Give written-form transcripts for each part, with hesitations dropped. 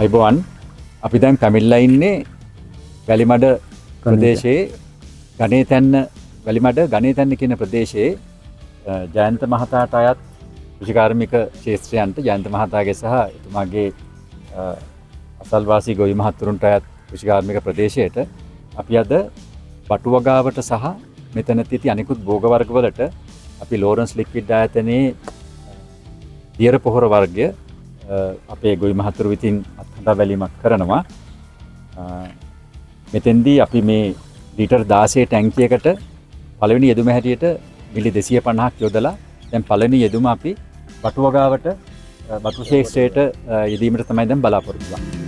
අයිබෝවන් අපි දැන් පැමිණලා ඉන්නේ වැලිමඩ ප්‍රදේශයේ ගණේතැන්න වැලිමඩ ගණේතැන්න කියන ප්‍රදේශයේ ජයන්ත මහතාට අයත් කෘෂිකාර්මික ක්ෂේත්‍රයන්ට ජයන්ත මහතාගේ සහ එතුමාගේ අසල්වාසී ගොවි මහත්තුරුන්ට අයත් කෘෂිකාර්මික ප්‍රදේශයට අපි අද බටුවගාවට සහ මෙතන තිති අනිකුත් භෝග වර්ගවලට අපි ලෝරන්ස් ලික්විඩ් ආයතනයේ දියර පොහොර වර්ගය අපේ ගොවි මහතුරු විසින් අත්හදා බැලීමක් කරනවා. මෙතෙන්දී අපි මේ ලීටර් 16 ටැංකියකට පළවෙනි යෙදුම හැටියට මිලි 250ක් යොදලා දැන් පළවෙනි යෙදුම අපි බටුවගාවට බටු ශේෂ්ත්‍රයට යෙදීමට තමයි දැන් බලාපොරොත්තු වෙන්නේ.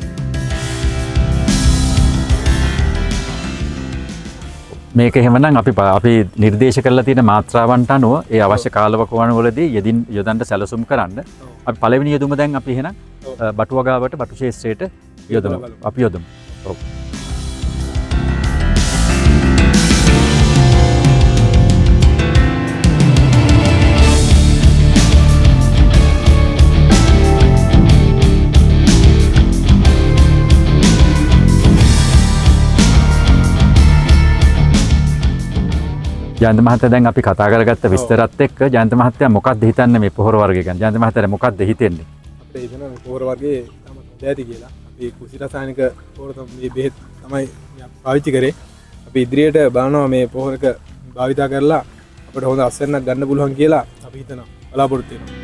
මේක එහෙමනම් අපි නිර්දේශ කරලා තියෙන මාත්‍රාවන්ට අනුව ඒ අවශ්‍ය කාලවකවානුවලදී යොදන්න සැලසුම් කරන්න අපි පළවෙනි යෙදුම දැන් අපි එහෙනම් බටුවගාවට බටු ශේෂ්ත්‍රයට යොදමු. අපි යොදමු. ඔව්. ජයන්ත මහත්තයා දැන් අපි කතා කරගත්ත විස්තරات එක්ක ජයන්ත මහත්තයා මොකක්ද හිතන්නේ මේ පොහොර වර්ගය ගැන? ජයන්ත මහත්තයා මොකක්ද හිතෙන්නේ? අපිට හිතෙනවා මේ පොහොර වර්ගයේ තම හොඳ ඇති කියලා. අපි කෘෂි රසායනික පොහොර තමයි බෙහෙත් තමයි පාවිච්චි කරේ. අපි ඉදිරියට බලනවා මේ පොහොරක භාවිතා කරලා අපිට හොඳ අස්වැන්නක් ගන්න පුළුවන් කියලා අපි හිතනවා බලාපොරොත්තු වෙනවා.